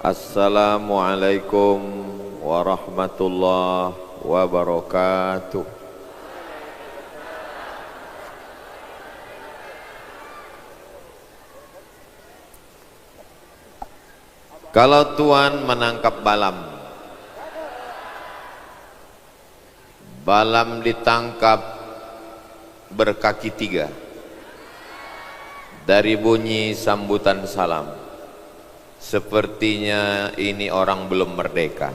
Assalamualaikum warahmatullahi wabarakatuh. Kalau Tuhan menangkap balam, balam ditangkap berkaki tiga, dari bunyi sambutan salam, sepertinya ini orang belum merdeka.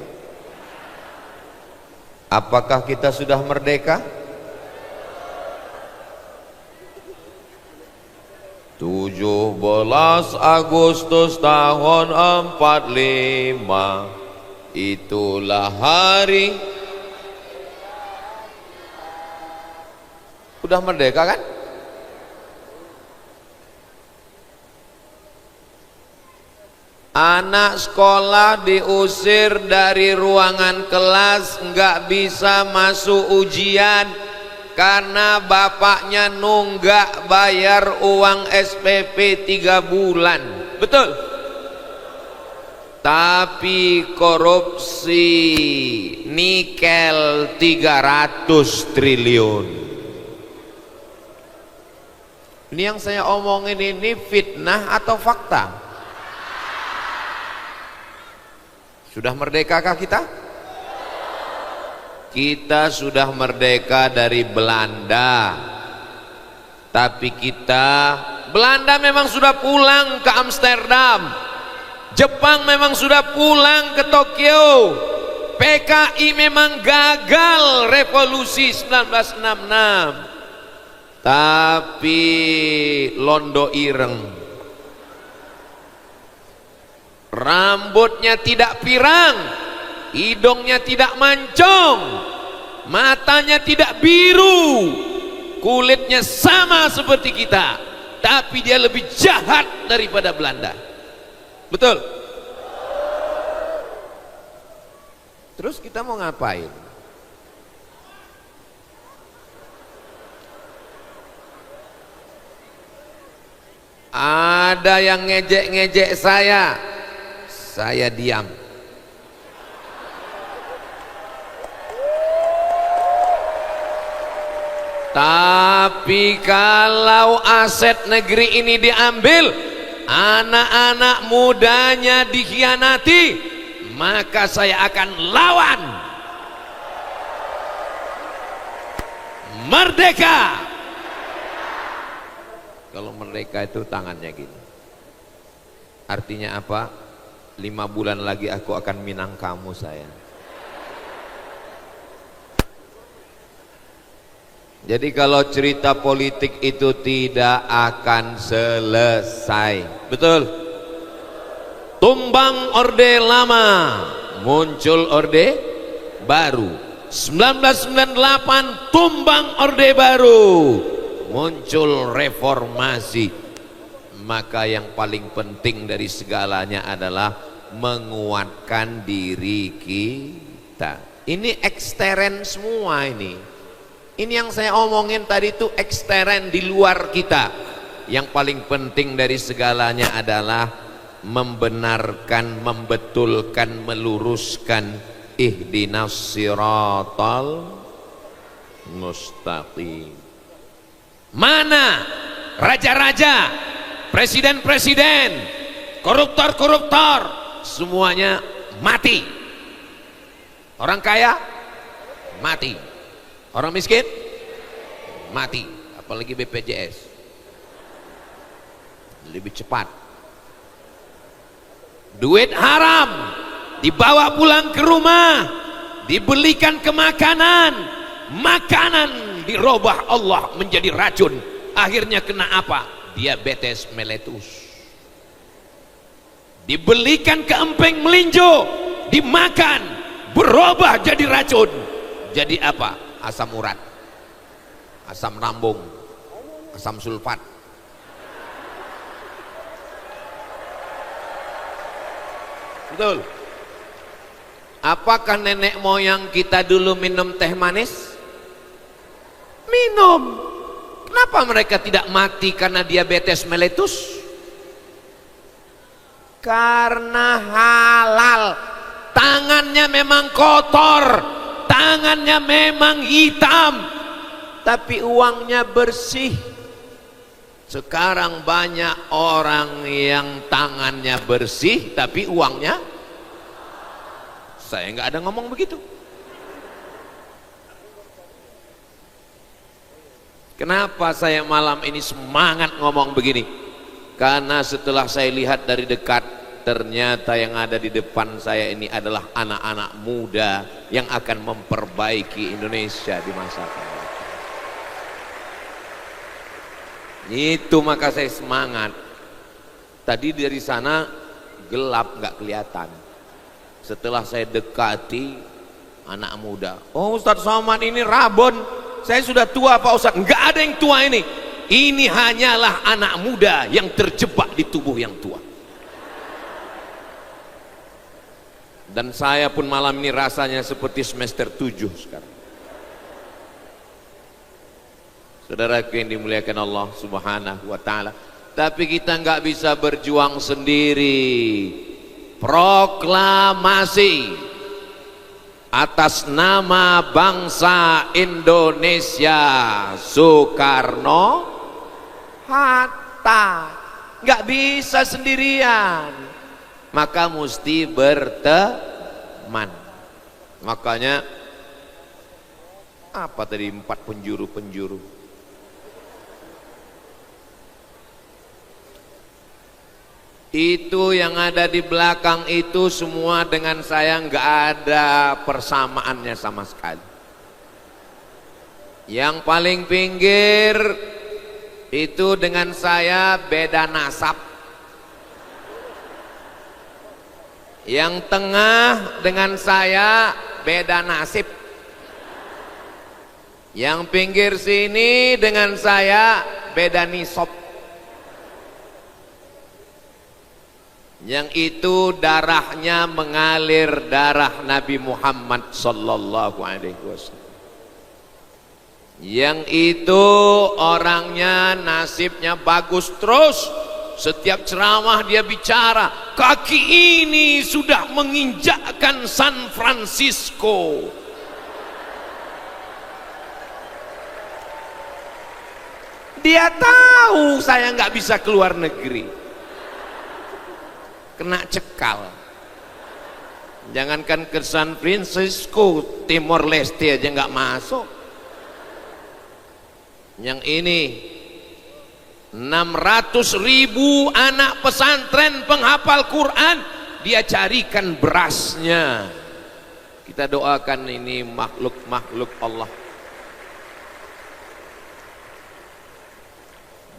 Apakah kita sudah merdeka? 17 Agustus tahun 45, itulah hari. Udah merdeka kan? Anak sekolah diusir dari ruangan kelas, nggak bisa masuk ujian karena bapaknya nunggak bayar uang SPP 3 bulan. Betul? Tapi korupsi nikel 300 triliun. Ini yang saya omongin ini fitnah atau fakta? Sudah merdekakah kita? Kita sudah merdeka dari Belanda. Tapi Belanda memang sudah pulang ke Amsterdam. Jepang memang sudah pulang ke Tokyo. PKI memang gagal revolusi 1966. Tapi londo ireng, rambutnya tidak pirang, hidungnya tidak mancung, matanya tidak biru, kulitnya sama seperti kita, tapi dia lebih jahat daripada Belanda. Betul? Terus kita mau ngapain? Ada yang ngejek-ngejek saya diam. Tapi kalau aset negeri ini diambil, anak-anak mudanya dikhianati, maka saya akan lawan. Merdeka. Kalau merdeka itu tangannya gini. Artinya apa? 5 bulan lagi aku akan minang kamu sayang. Jadi kalau cerita politik itu tidak akan selesai. Betul? Tumbang orde lama, muncul orde baru. 1998 tumbang orde baru, muncul reformasi. Maka yang paling penting dari segalanya adalah menguatkan diri kita. Ini eksteren semua ini. Ini yang saya omongin tadi itu eksteren di luar kita. Yang paling penting dari segalanya adalah membenarkan, membetulkan, meluruskan ihdinas siratal mustaqim. Mana raja-raja, presiden-presiden, koruptor-koruptor, semuanya mati. Orang kaya mati, orang miskin mati, apalagi BPJS lebih cepat. Duit haram dibawa pulang ke rumah, dibelikan ke makanan, makanan dirubah Allah menjadi racun, akhirnya kena apa? Diabetes meletus. Dibelikan ke empeng melinjo, dimakan, berubah jadi racun. Jadi apa? Asam urat, asam lambung, asam sulfat. Betul? Apakah nenek moyang kita dulu minum teh manis? Minum. Kenapa mereka tidak mati karena diabetes meletus? Karena tangannya memang kotor, tangannya memang hitam, tapi uangnya bersih. Sekarang banyak orang yang tangannya bersih tapi uangnya, saya nggak ada ngomong begitu. Kenapa saya malam ini semangat ngomong begini? Karena setelah saya lihat dari dekat, ternyata yang ada di depan saya ini adalah anak-anak muda yang akan memperbaiki Indonesia di masa akan datang. Itu maka saya semangat. Tadi dari sana gelap, nggak kelihatan. Setelah saya dekati anak muda, oh Ustadz Somad ini rabon, saya sudah tua Pak Ustadz. Nggak ada yang tua ini. Ini hanyalah anak muda yang terjebak di tubuh yang tua. Dan saya pun malam ini rasanya seperti semester 7 sekarang. Saudaraku yang dimuliakan Allah Subhanahu wa ta'ala, tapi kita nggak bisa berjuang sendiri. Proklamasi atas nama bangsa Indonesia, Soekarno Hatta, nggak bisa sendirian, maka mesti berteman. Makanya apa tadi 4 penjuru-penjuru? Itu yang ada di belakang itu semua dengan saya nggak ada persamaannya sama sekali. Yang paling pinggir itu dengan saya beda nasab. Yang tengah dengan saya beda nasib. Yang pinggir sini dengan saya beda nisab. Yang itu darahnya mengalir darah Nabi Muhammad sallallahu alaihi wasallam. Yang itu orangnya nasibnya bagus terus. Setiap ceramah dia bicara, kaki ini sudah menginjakkan San Francisco. Dia tahu saya nggak bisa keluar negeri, kena cekal. Jangankan ke San Francisco, Timor Leste aja nggak masuk. Yang ini 600.000 anak pesantren penghafal Quran dia carikan berasnya. Kita doakan ini makhluk-makhluk Allah.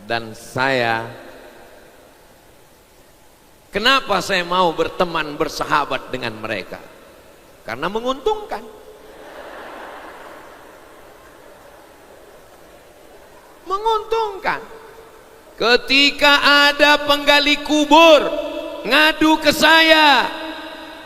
Dan saya, kenapa saya mau berteman bersahabat dengan mereka? Karena menguntungkan. Menguntungkan. Ketika ada penggali kubur ngadu ke saya,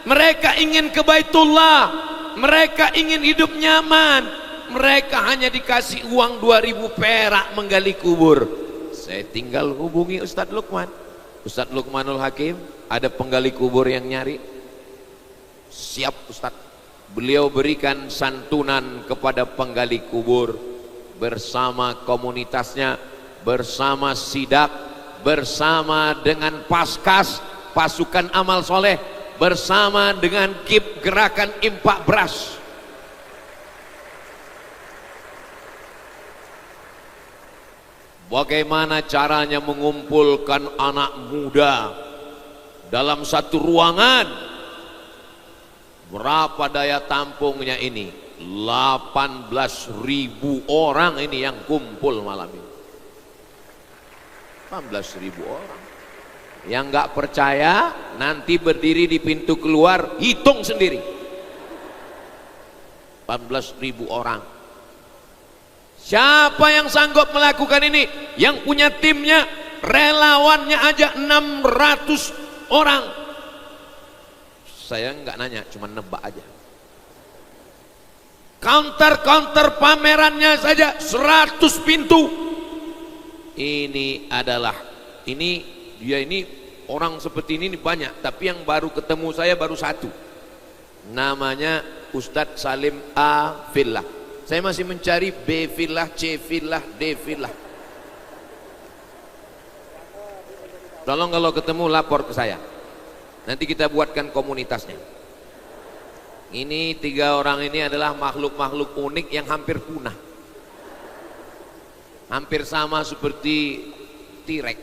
mereka ingin ke Baitullah, mereka ingin hidup nyaman, mereka hanya dikasih uang 2.000 perak menggali kubur. Saya tinggal hubungi Ustadz Lukman, Ustadz Lukmanul Hakim, ada penggali kubur yang nyari. Siap Ustadz. Beliau berikan santunan kepada penggali kubur bersama komunitasnya, bersama sidak, bersama dengan paskas, pasukan amal soleh, bersama dengan KIP gerakan impak beras. Bagaimana caranya mengumpulkan anak muda dalam satu ruangan? Berapa daya tampungnya ini? 18.000 orang ini yang kumpul malam ini. 18.000 orang. Yang nggak percaya nanti berdiri di pintu keluar, hitung sendiri. 18.000 orang. Siapa yang sanggup melakukan ini? Yang punya timnya, relawannya aja 600 orang. Saya nggak nanya, cuma nebak aja. Counter pamerannya saja 100 pintu. Ini adalah, dia ini orang seperti ini banyak, tapi yang baru ketemu saya baru 1. Namanya Ustadz Salim A. Fillah. Saya masih mencari B. Fillah, C. Fillah, D. Fillah. Tolong kalau ketemu lapor ke saya. Nanti kita buatkan komunitasnya. Ini 3 orang ini adalah makhluk-makhluk unik yang hampir punah. Hampir sama seperti T-Rex.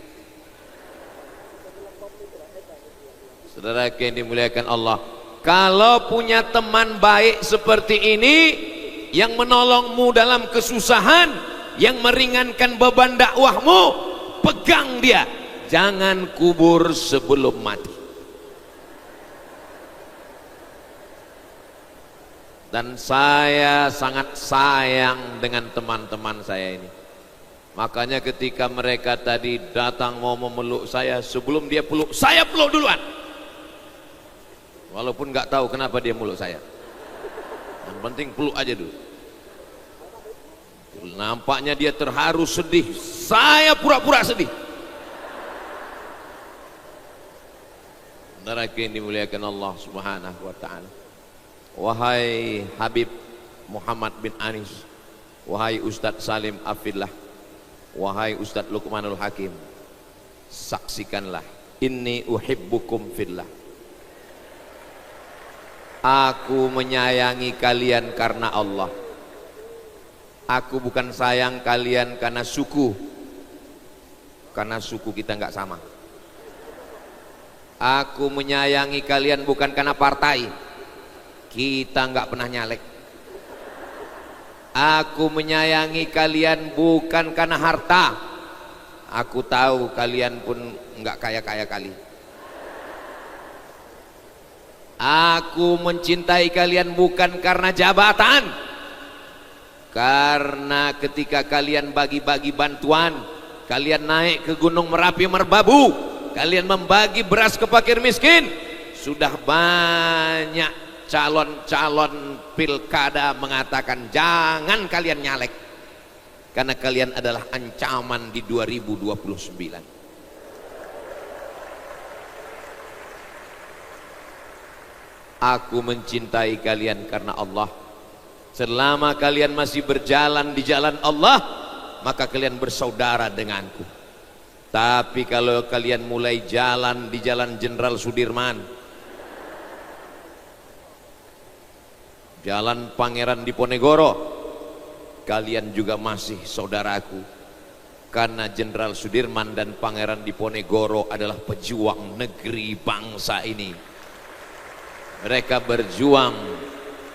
Saudara yang dimuliakan Allah, kalau punya teman baik seperti ini yang menolongmu dalam kesusahan, yang meringankan beban dakwahmu, pegang dia, jangan kubur sebelum mati. Dan saya sangat sayang dengan teman-teman saya ini. Makanya ketika mereka tadi datang mau memeluk saya, sebelum dia peluk, saya peluk duluan. Walaupun nggak tahu kenapa dia meluk saya. Yang penting peluk aja dulu. Nampaknya dia terharu, sedih. Saya pura-pura sedih. Saudara yang dimuliakan Allah Subhanahu wa taala. Wahai Habib Muhammad bin Anis, wahai Ustadz Salim Afillah, wahai Ustadz Luqmanul Hakim, saksikanlah, inni uhibbukum fillah. Aku menyayangi kalian karena Allah. Aku bukan sayang kalian karena suku kita nggak sama. Aku menyayangi kalian bukan karena partai, kita nggak pernah nyalek. Aku menyayangi kalian bukan karena harta. Aku tahu kalian pun nggak kaya-kaya kali. Aku mencintai kalian bukan karena jabatan, karena ketika kalian bagi-bagi bantuan, kalian naik ke Gunung Merapi Merbabu, kalian membagi beras ke fakir miskin, sudah banyak calon-calon pilkada mengatakan jangan kalian nyalek karena kalian adalah ancaman di 2029. Aku mencintai kalian karena Allah. Selama kalian masih berjalan di jalan Allah, maka kalian bersaudara denganku. Tapi kalau kalian mulai jalan di jalan Jenderal Sudirman, jalan Pangeran Diponegoro, kalian juga masih saudaraku. Karena Jenderal Sudirman dan Pangeran Diponegoro adalah pejuang negeri bangsa ini. Mereka berjuang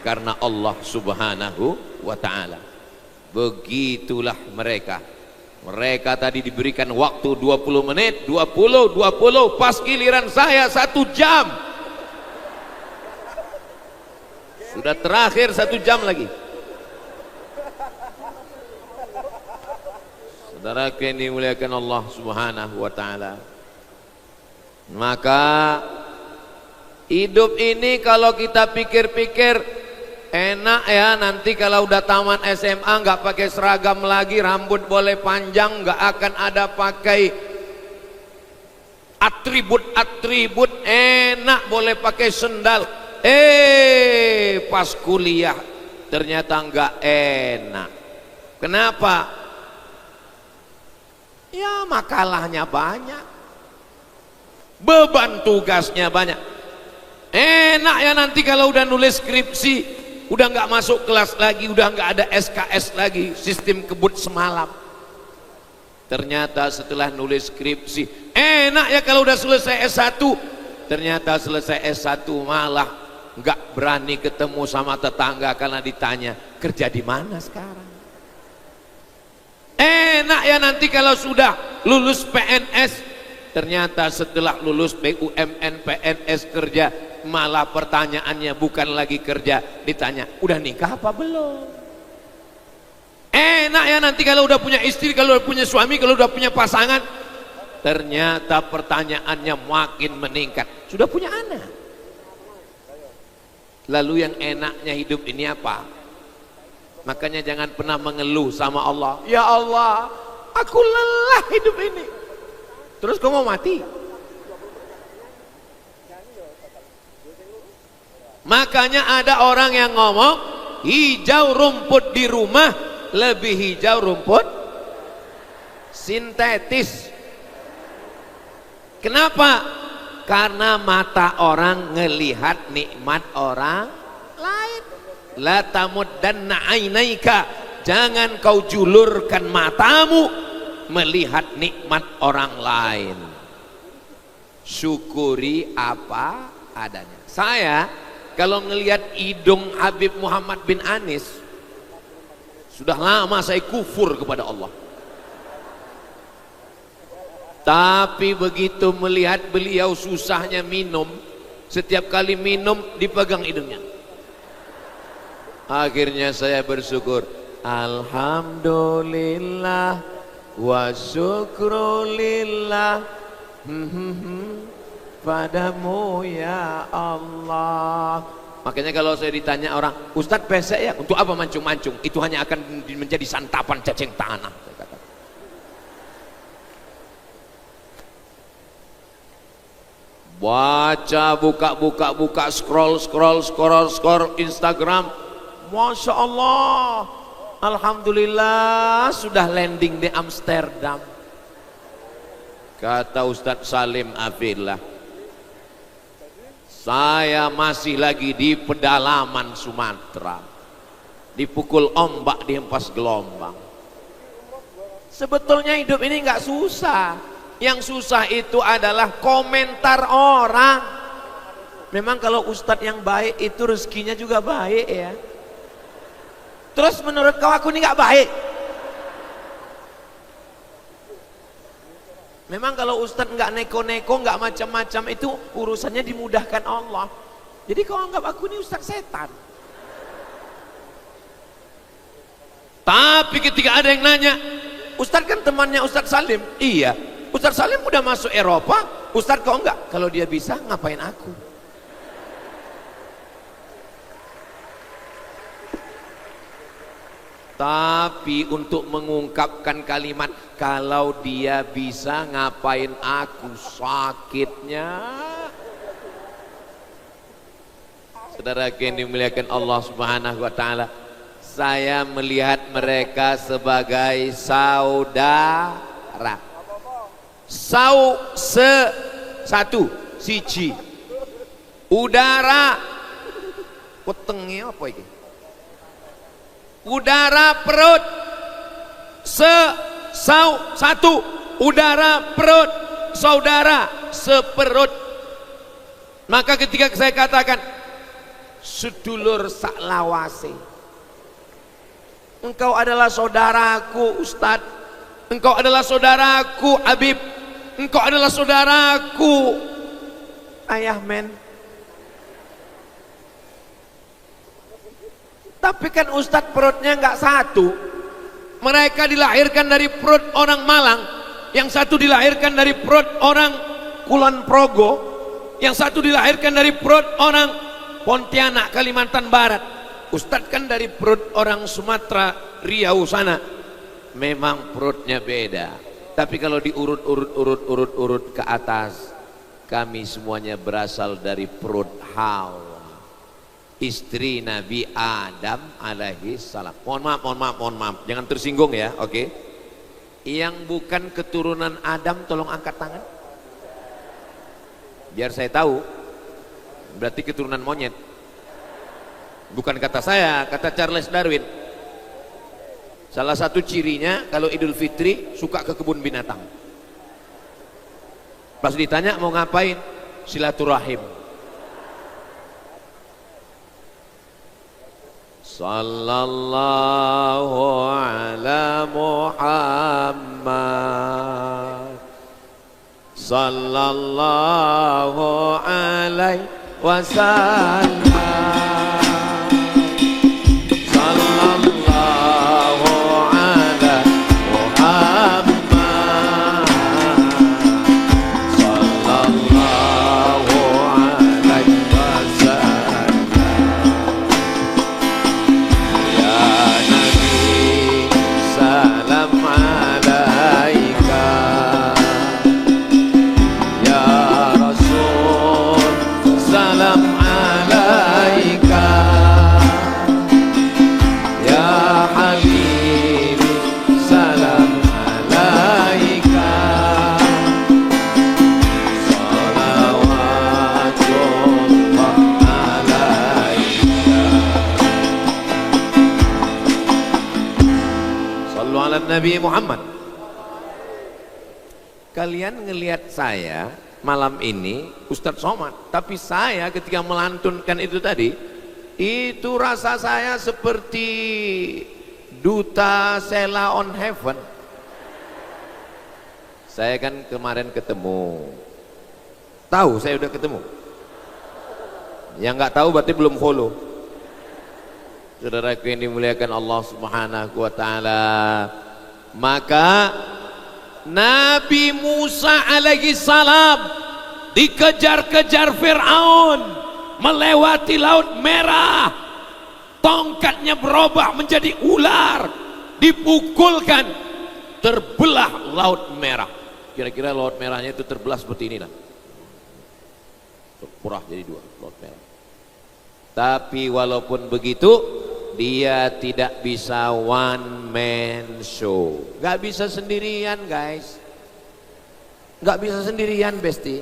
karena Allah Subhanahu wa ta'ala. Begitulah mereka. Mereka tadi diberikan waktu 20 menit, 20, pas giliran saya 1 jam. Sudah terakhir 1 jam lagi. Saudara yang dimuliakan Allah Subhanahu wa ta'ala, maka hidup ini kalau kita pikir-pikir enak ya, nanti kalau udah tamat SMA nggak pakai seragam lagi, rambut boleh panjang, nggak akan ada pakai atribut-atribut, enak boleh pakai sendal. Pas kuliah ternyata nggak enak. Kenapa? Ya makalahnya banyak, beban tugasnya banyak. Enak ya nanti kalau udah nulis skripsi, udah nggak masuk kelas lagi, udah nggak ada SKS lagi, sistem kebut semalam. Ternyata setelah nulis skripsi, enak ya kalau udah selesai S1. Ternyata selesai S1 malah nggak berani ketemu sama tetangga karena ditanya kerja di mana sekarang. Enak ya nanti kalau sudah lulus PNS, ternyata setelah lulus BUMN PNS kerja, malah pertanyaannya bukan lagi kerja, ditanya udah nikah apa belum. Enak ya nanti kalau udah punya istri, kalau udah punya suami, kalau udah punya pasangan, ternyata pertanyaannya makin meningkat, sudah punya anak. Lalu yang enaknya hidup ini apa? Makanya jangan pernah mengeluh sama Allah, ya Allah aku lelah hidup ini. Terus kau mau mati? Makanya ada orang yang ngomong hijau rumput di rumah lebih hijau rumput sintetis. Kenapa? Karena mata orang ngelihat nikmat orang lain. La tamuddanna ainaika, jangan kau julurkan matamu melihat nikmat orang lain. Syukuri apa adanya. Saya kalau ngelihat hidung Habib Muhammad bin Anis, sudah lama saya kufur kepada Allah. Tapi begitu melihat beliau susahnya minum, setiap kali minum dipegang hidungnya. Akhirnya saya bersyukur, alhamdulillah wa syukrulillah padamu ya Allah. Makanya kalau saya ditanya orang, Ustadz pesek ya, untuk apa mancung-mancung? Itu hanya akan menjadi santapan cacing tanah. Baca, buka, scroll Instagram, Masya Allah, alhamdulillah sudah landing di Amsterdam. Kata Ustadz Salim Afillah, saya masih lagi di pedalaman Sumatera, dipukul ombak, dihempas gelombang. Sebetulnya hidup ini nggak susah. Yang susah itu adalah komentar orang. Memang kalau ustadz yang baik itu rezekinya juga baik ya. Terus menurut kau aku ini nggak baik? Memang kalau ustadz nggak neko-neko, nggak macam-macam, itu urusannya dimudahkan Allah. Jadi kau anggap aku ini ustadz setan. Tapi ketika ada yang nanya, ustadz kan temannya Ustadz Salim. Iya, Ustadz Salim udah masuk Eropa, Ustadz kok enggak? Kalau dia bisa, ngapain aku? Tapi untuk mengungkapkan kalimat, kalau dia bisa, ngapain aku? Sakitnya. Saudara yang dimuliakan Allah Subhanahu wa Ta'ala, saya melihat mereka sebagai saudara. Satu siji udara wetenge apa iki? Udara perut satu udara perut saudara seperut. Maka ketika saya katakan sedulur saklawase, engkau adalah saudaraku Ustadz, engkau adalah saudaraku Habib, engkau adalah saudaraku ayah men. Tapi kan Ustadz perutnya nggak satu. Mereka dilahirkan dari perut orang Malang, yang satu dilahirkan dari perut orang Kulon Progo, yang satu dilahirkan dari perut orang Pontianak Kalimantan Barat. Ustadz kan dari perut orang Sumatera Riau sana. Memang perutnya beda, tapi kalau diurut ke atas, kami semuanya berasal dari perut Hawa, istri Nabi Adam alaihi salam. Mohon maaf, jangan tersinggung ya, oke? Yang bukan keturunan Adam tolong angkat tangan, biar saya tahu. Berarti keturunan monyet. Bukan kata saya, kata Charles Darwin. Salah satu cirinya kalau Idul Fitri suka ke kebun binatang. Pas ditanya mau ngapain, silaturahim. Sallallahu ala Muhammad, sallallahu alaihi wasallam. Salam alaika Nabi Muhammad. Kalian ngelihat saya malam ini Ustadz Somad, tapi saya ketika melantunkan itu tadi, itu rasa saya seperti duta Sheila on Heaven. Saya kan kemarin ketemu, tahu saya udah ketemu. Yang nggak tahu berarti belum follow. Saudaraku yang dimuliakan Allah Subhanahu wa taala, maka Nabi Musa alaihi salam dikejar-kejar Fir'aun melewati Laut Merah, tongkatnya berubah menjadi ular, dipukulkan, terbelah Laut Merah. Kira-kira Laut Merahnya itu terbelah seperti inilah, terpurah jadi dua Laut Merah. Tapi walaupun begitu, dia tidak bisa one man show, gak bisa sendirian guys, gak bisa sendirian besti,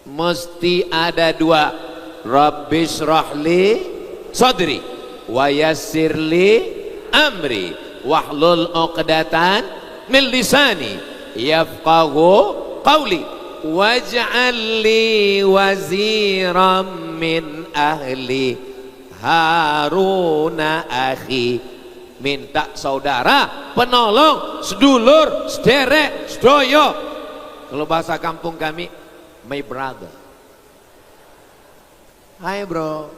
mesti ada dua. Rabbis rahli sadri wa yassirli amri wahlul uqdatan min lisani yafqahu qawli waj'al li waziran min ahli Haruna akhi. Minta saudara, penolong, sedulur, sederek, sedoyo. Kalau bahasa kampung kami, my brother. Hai bro.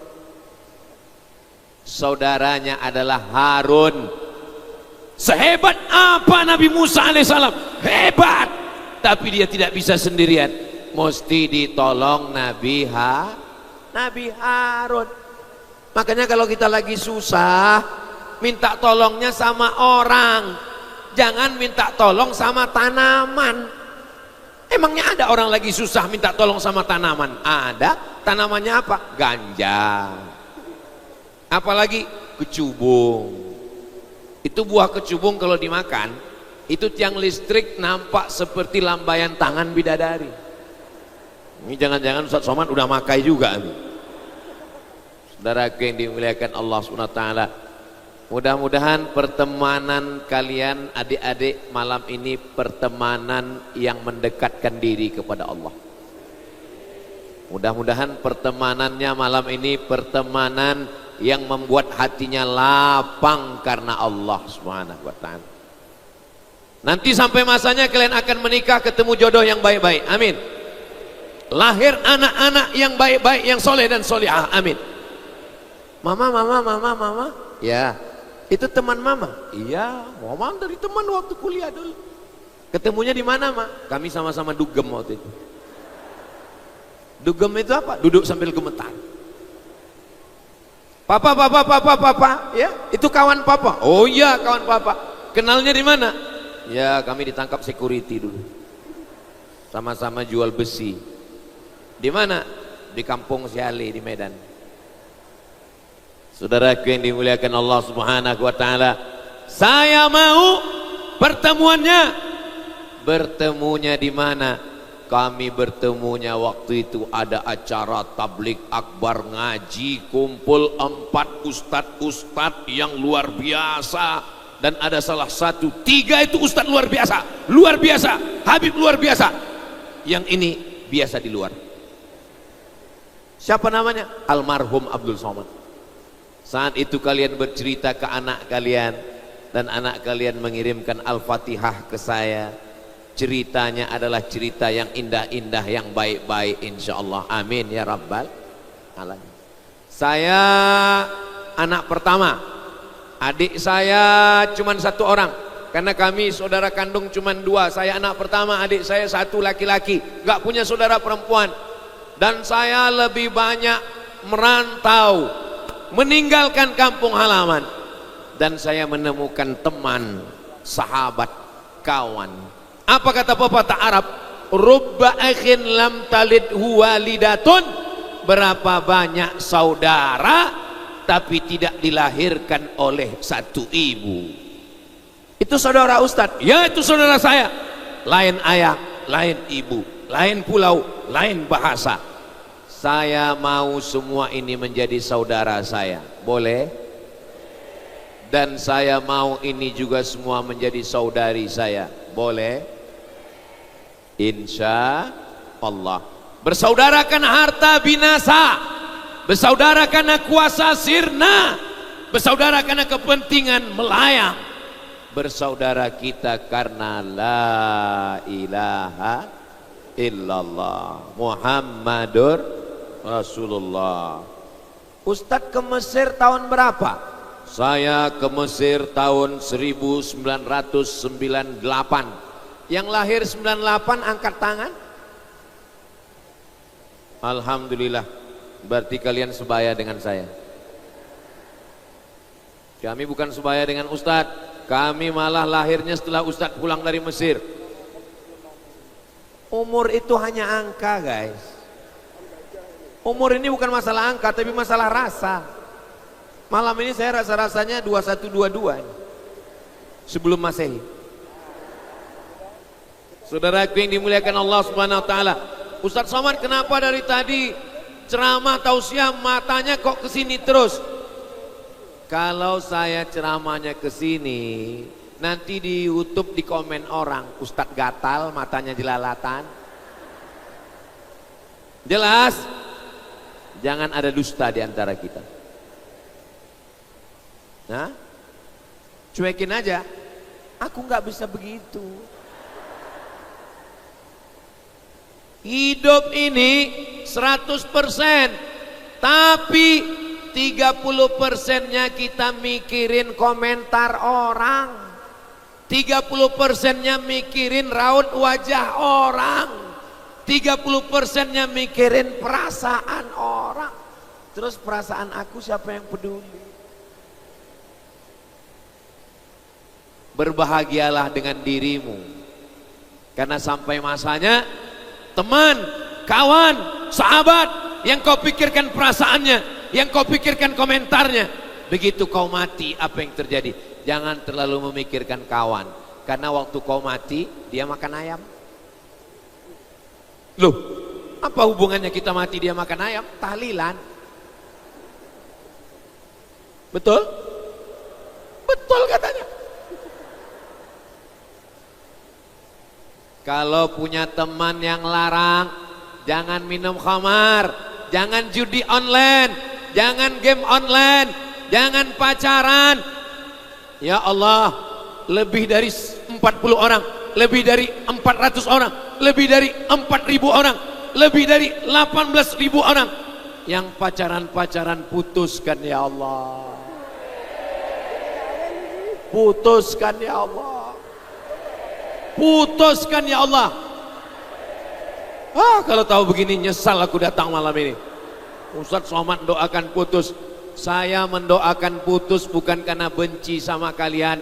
Saudaranya adalah Harun. Sehebat apa Nabi Musa alaihissalam? Hebat. Tapi dia tidak bisa sendirian, mesti ditolong Nabi Harun. Makanya kalau kita lagi susah, minta tolongnya sama orang, jangan minta tolong sama tanaman. Emangnya ada orang lagi susah minta tolong sama tanaman? Ada. Tanamannya apa? Ganja. Apalagi kecubung. Itu buah kecubung kalau dimakan, itu tiang listrik nampak seperti lambaian tangan bidadari. Ini jangan-jangan Ustadz Somad udah makai juga nih. Saudaraku yang dimuliakan Allah SWT, mudah-mudahan pertemanan kalian adik-adik malam ini pertemanan yang mendekatkan diri kepada Allah. Mudah-mudahan pertemanannya malam ini pertemanan yang membuat hatinya lapang karena Allah SWT. Nanti sampai masanya kalian akan menikah, ketemu jodoh yang baik-baik, amin. Lahir anak-anak yang baik-baik, yang soleh dan solihah, amin. Mama, ya, itu teman mama. Iya, mama dari teman waktu kuliah dulu. Ketemunya di mana, Ma? Kami sama-sama dugem waktu itu. Dugem itu apa? Duduk sambil gemetar. Papa, ya, itu kawan papa. Oh iya, kawan papa. Kenalnya di mana? Ya, kami ditangkap security dulu. Sama-sama jual besi. Di mana? Di Kampung Siale di Medan. Saudaraku yang dimuliakan Allah Subhanahu wa taala, saya mau bertemunya di mana? Kami bertemunya waktu itu ada acara tablik akbar, ngaji, kumpul 4 ustadz yang luar biasa, dan ada salah satu 3 itu ustadz luar biasa, Habib luar biasa. Yang ini biasa di luar. Siapa namanya? Almarhum Abdul Somad. Saat itu kalian bercerita ke anak kalian, dan anak kalian mengirimkan Al-Fatihah ke saya. Ceritanya adalah cerita yang indah-indah, yang baik-baik, insyaallah, amin ya rabbal alamin. Saya anak pertama, adik saya cuma 1 orang, karena kami saudara kandung cuma 2. Saya anak pertama, adik saya 1 laki-laki, gak punya saudara perempuan. Dan saya lebih banyak merantau, meninggalkan kampung halaman, dan saya menemukan teman, sahabat, kawan. Apa kata pepatah Arab? Rubba akhin lam talidhu walidatun. Berapa banyak saudara tapi tidak dilahirkan oleh satu ibu. Itu saudara Ustadz? Ya, itu saudara saya. Lain ayah, lain ibu, lain pulau, lain bahasa. Saya mau semua ini menjadi saudara saya. Boleh? Dan saya mau ini juga semua menjadi saudari saya. Boleh? Insya Allah. Bersaudara karena harta binasa, bersaudara karena kuasa sirna, bersaudara karena kepentingan melayang, bersaudara kita karena la ilaha illallah Muhammadur Rasulullah. Ustadz ke Mesir tahun berapa? Saya ke Mesir tahun 1998. Yang lahir 98 angkat tangan. Alhamdulillah. Berarti kalian sebaya dengan saya. Kami bukan sebaya dengan Ustadz. Kami malah lahirnya setelah Ustadz pulang dari Mesir. Umur itu hanya angka, guys. Umur ini bukan masalah angka, tapi masalah rasa. Malam ini saya rasa-rasanya 2122 sebelum Masehi. Saudaraku yang dimuliakan Allah Subhanahu wa taala, Ustadz Somad kenapa dari tadi ceramah tausiah matanya kok ke sini terus? Kalau saya ceramahnya ke sini, nanti di YouTube di komen orang, Ustadz gatal, matanya jelalatan. Jelas? Jangan ada dusta di antara kita. Nah, cuekin aja. Aku nggak bisa begitu. Hidup ini 100%, tapi 30%-nya kita mikirin komentar orang, 30%-nya mikirin raut wajah orang, 30%-nya mikirin perasaan orang. Terus perasaan aku siapa yang peduli? Berbahagialah dengan dirimu, karena sampai masanya teman, kawan, sahabat yang kau pikirkan perasaannya, yang kau pikirkan komentarnya, begitu kau mati apa yang terjadi? Jangan terlalu memikirkan kawan, karena waktu kau mati dia makan ayam. Loh, apa hubungannya kita mati dia makan ayam? Tahlilan. Betul? Betul katanya. Kalau punya teman yang larang, jangan minum khamar, jangan judi online, jangan game online, jangan pacaran. Ya Allah, lebih dari 40 orang, lebih dari 400 orang, lebih dari 4.000 orang, lebih dari 18.000 orang yang pacaran-pacaran, putuskan ya Allah. Putuskan ya Allah. Putuskan ya Allah. Kalau tahu begini nyesal aku datang malam ini. Ustadz Somad doakan putus. Saya mendoakan putus bukan karena benci sama kalian.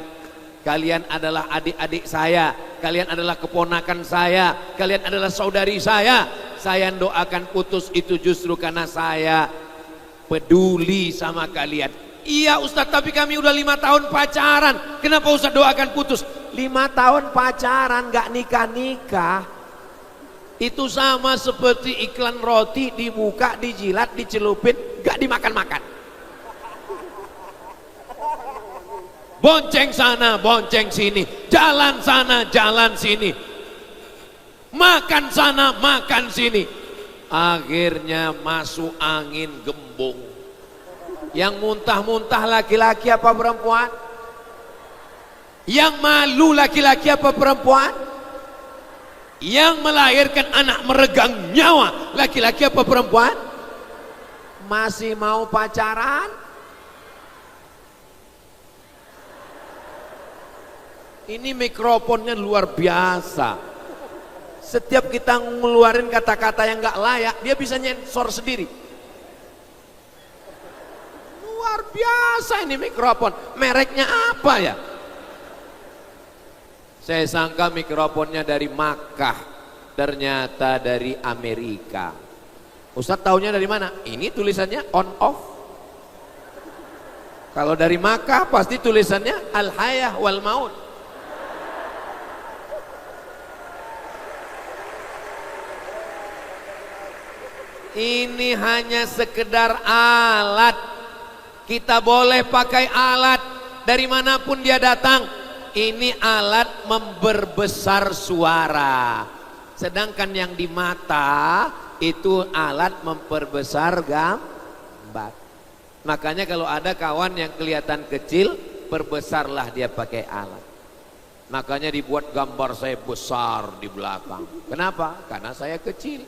Kalian adalah adik-adik saya, kalian adalah keponakan saya, kalian adalah saudari saya. Saya doakan putus itu justru karena saya peduli sama kalian. Iya Ustadz, tapi kami udah 5 tahun pacaran. Kenapa Ustadz doakan putus? 5 tahun pacaran gak nikah-nikah, itu sama seperti iklan roti dibuka, dijilat, dicelupin, gak dimakan-makan. Bonceng sana, bonceng sini, jalan sana, jalan sini, makan sana, makan sini. Akhirnya masuk angin gembung. Yang muntah-muntah laki-laki apa perempuan? Yang malu laki-laki apa perempuan? Yang melahirkan anak meregang nyawa laki-laki apa perempuan? Masih mau pacaran? Ini mikrofonnya luar biasa. Setiap kita ngeluarin kata-kata yang gak layak, dia bisa nyensor sendiri. Luar biasa ini mikrofon. Mereknya apa ya? Saya sangka mikrofonnya dari Makkah, ternyata dari Amerika. Ustadz taunya dari mana? Ini tulisannya on off. Kalau dari Makkah pasti tulisannya al hayah wal maut. Ini hanya sekedar alat. Kita boleh pakai alat dari manapun dia datang, ini alat memperbesar suara. Sedangkan yang di mata itu alat memperbesar gambar. Makanya kalau ada kawan yang kelihatan kecil, perbesarlah dia pakai alat. Makanya dibuat gambar saya besar di belakang. Kenapa? Karena saya kecil.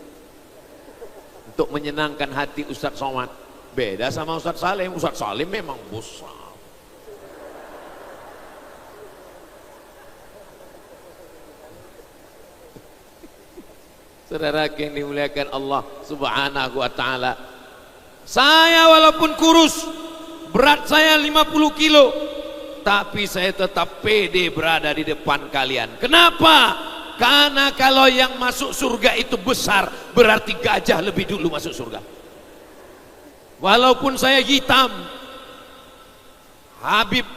Untuk menyenangkan hati Ustadz Somad. Beda sama Ustadz Salim. Ustadz Salim memang besar. Saudara yang dimuliakan Allah Subhanahu wa ta'ala, saya walaupun kurus, berat saya 50 kilo, tapi saya tetap pede berada di depan kalian. Kenapa? Karena kalau yang masuk surga itu besar, berarti gajah lebih dulu masuk surga. Walaupun saya hitam, Habib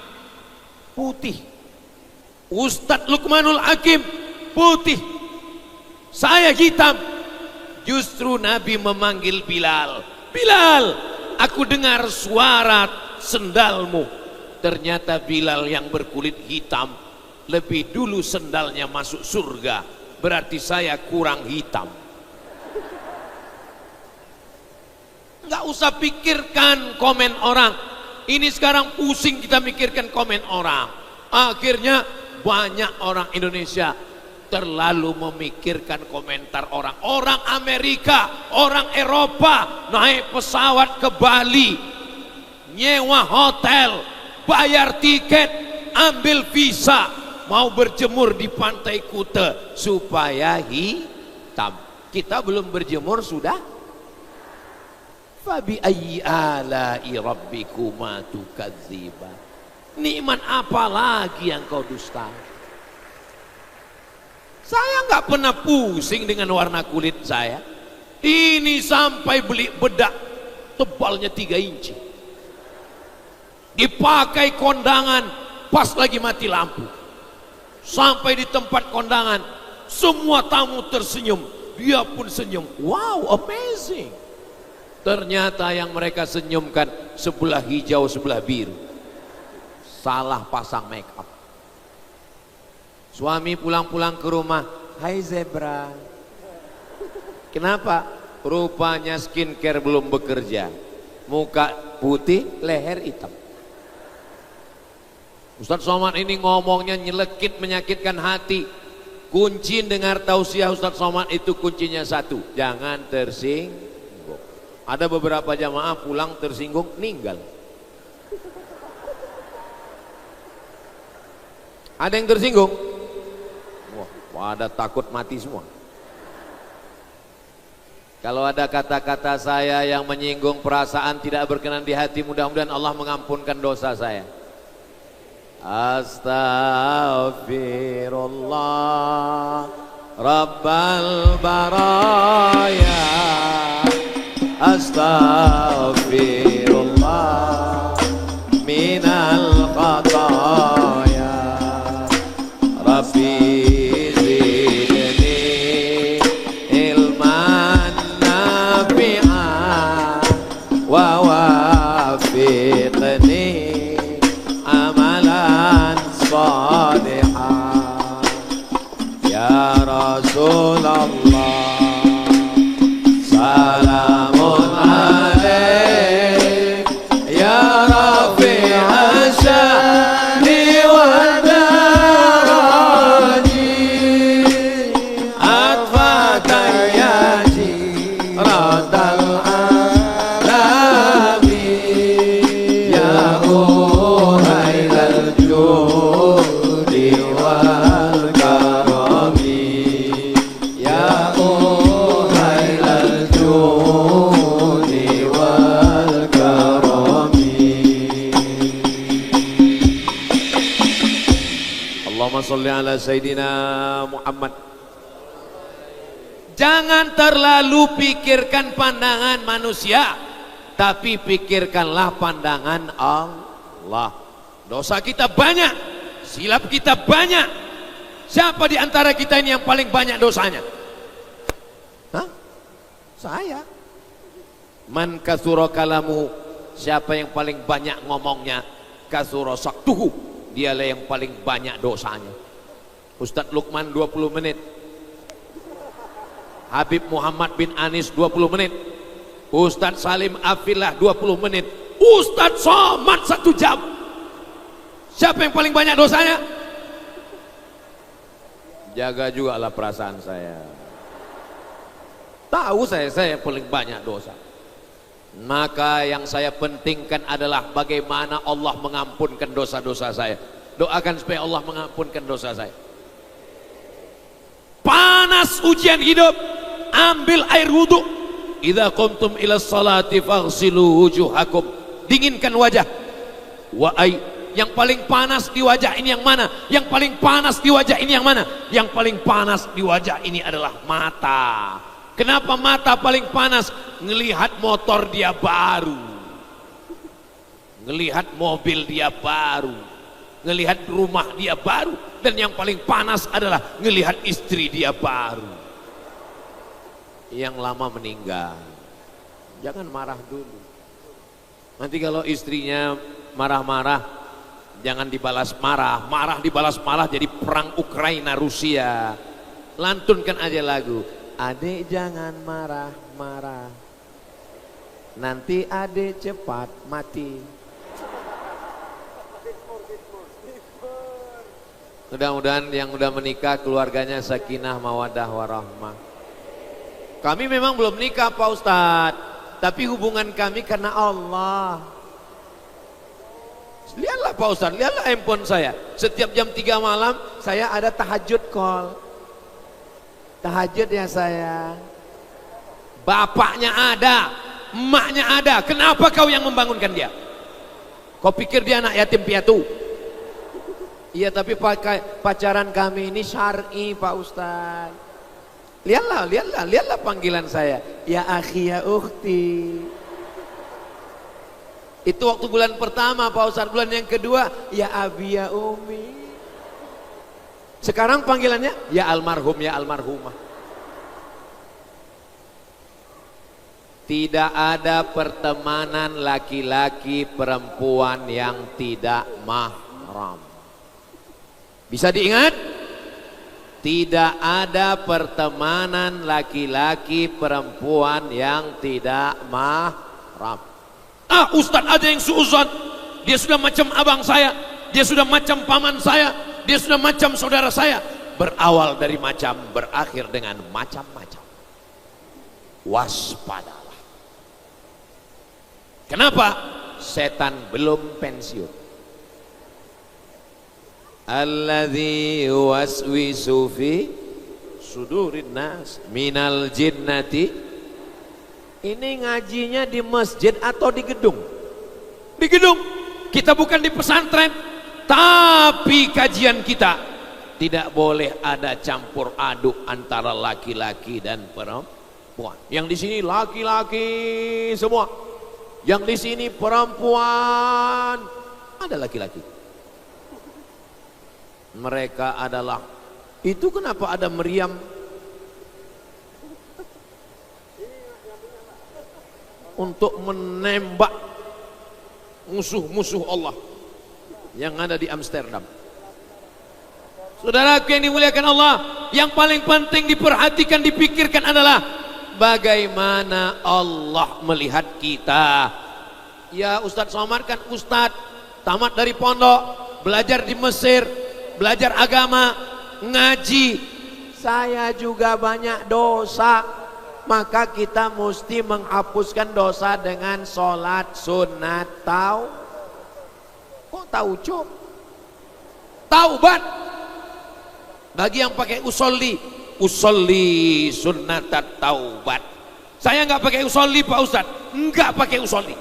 putih, Ustadz Luqmanul Hakim putih, saya hitam. Justru Nabi memanggil Bilal, Bilal, aku dengar suara sendalmu. Ternyata Bilal yang berkulit hitam lebih dulu sendalnya masuk surga. Berarti saya kurang hitam. Nggak usah pikirkan komen orang. Ini sekarang pusing kita mikirkan komen orang. Akhirnya banyak orang Indonesia terlalu memikirkan komentar orang. Orang Amerika, orang Eropa naik pesawat ke Bali, nyewa hotel, bayar tiket, ambil visa, mau berjemur di pantai Kuta supaya hitam. Kita belum berjemur sudah. Fabi ayyi ala'i rabbikuma tukadziban. Nikmat apa lagi yang kau dusta? Saya nggak pernah pusing dengan warna kulit saya. Ini sampai beli bedak tebalnya 3 inci. Dipakai kondangan pas lagi mati lampu. Sampai di tempat kondangan, semua tamu tersenyum, dia pun senyum. Wow, amazing. Ternyata yang mereka senyumkan sebelah hijau, sebelah biru. Salah pasang make up. Suami pulang-pulang ke rumah, hai zebra. Kenapa? Rupanya skincare belum bekerja. Muka putih, leher hitam. Ustadz Somad ini ngomongnya nyelekit, menyakitkan hati. Kunci dengar tausiah Ustadz Somad itu kuncinya satu, jangan tersinggung. Ada beberapa jamaah pulang tersinggung, meninggal. Ada yang tersinggung? Wah, ada takut mati semua. Kalau ada kata-kata saya yang menyinggung perasaan tidak berkenan di hati, mudah-mudahan Allah mengampunkan dosa saya. Astaghfirullah Rabbal baraya, astaghfirullah minal khataya, Rabbi zidni ilman nafi'an wa wafiqni amalan salihan ya Rasulullah. Salamun alaik ya Rafi'a sya'ni wa daraji, atfatan ya jiradal alami, ya uhailal judi wal karami, ya uhailal judi wal karami. Allahumma sholli ala Sayyidina Muhammad. Jangan terlalu pikirkan pandangan manusia, tapi pikirkanlah pandangan Allah. Dosa kita banyak, silap kita banyak. Siapa di antara kita ini yang paling banyak dosanya? Hah? Saya. Man katsura kalamu, siapa yang paling banyak ngomongnya, katsura saktuhu, dialah yang paling banyak dosanya. Ustadz Lukman 20 menit, Habib Muhammad bin Anis 20 menit, Ustadz Salim Afillah 20 menit, Ustadz Somad 1 jam. Siapa yang paling banyak dosanya? Jaga juga lah perasaan saya. Tahu saya paling banyak dosa. Maka yang saya pentingkan adalah bagaimana Allah mengampunkan dosa-dosa saya. Doakan supaya Allah mengampunkan dosa saya. Panas ujian hidup, ambil air wudhu. Idza qumtum ila salati faghsilu wujuhakum, dinginkan wajah. Yang paling panas di wajah ini yang mana? Yang paling panas di wajah ini yang mana? Yang paling panas di wajah ini adalah mata. Kenapa mata paling panas? Ngelihat motor dia baru, ngelihat mobil dia baru, ngelihat rumah dia baru, dan yang paling panas adalah ngelihat istri dia baru yang lama meninggal. Jangan marah dulu. Nanti kalau istrinya marah-marah, jangan dibalas marah, marah dibalas marah, jadi perang Ukraina Rusia. Lantunkan aja lagu, adek jangan marah-marah, nanti adek cepat mati. Mudah-mudahan yang udah menikah keluarganya sakinah mawaddah warahmah. Kami memang belum nikah Pak Ustadz, tapi hubungan kami karena Allah. Lihatlah Pak Ustadz, lihatlah handphone saya. Setiap jam 3 malam saya ada tahajud call. Tahajud ya saya. Bapaknya ada, emaknya ada. Kenapa kau yang membangunkan dia? Kau pikir dia anak yatim piatu? Iya, tapi pacaran kami ini syar'i Pak Ustadz. Lihatlah panggilan saya. Ya akhi ya ukhti. Itu waktu bulan pertama Pak Ustadz. Bulan yang kedua, ya abi ya umi. Sekarang panggilannya, ya almarhum ya almarhumah. Tidak ada pertemanan laki-laki perempuan yang tidak mahram. Bisa diingat? Tidak ada pertemanan laki-laki perempuan yang tidak mahram. Ah, Ustadz ada yang suuzon, dia sudah macam abang saya, dia sudah macam paman saya, dia sudah macam saudara saya. Berawal dari macam, berakhir dengan macam-macam. Waspadalah. Kenapa? Setan belum pensiun. Alladzi waswisu fi sudurin nas minal jinnati. Ini ngajinya di masjid atau di gedung? Di gedung. Kita bukan di pesantren, tapi kajian kita tidak boleh ada campur aduk antara laki-laki dan perempuan. Yang di sini laki-laki semua, yang di sini perempuan, ada laki-laki. Mereka adalah, itu kenapa ada meriam? Untuk menembak musuh-musuh Allah yang ada di Amsterdam. Saudaraku yang dimuliakan Allah, yang paling penting diperhatikan, dipikirkan adalah bagaimana Allah melihat kita. Ya Ustadz Somad kan Ustadz tamat dari pondok, belajar di Mesir, belajar agama, ngaji. Saya juga banyak dosa, maka kita mesti menghapuskan dosa dengan sholat sunat. Kok tahu cuk? Taubat. Bagi yang pakai usolli sunat taubat. Saya nggak pakai usolli Pak Ustadz, nggak pakai usolli.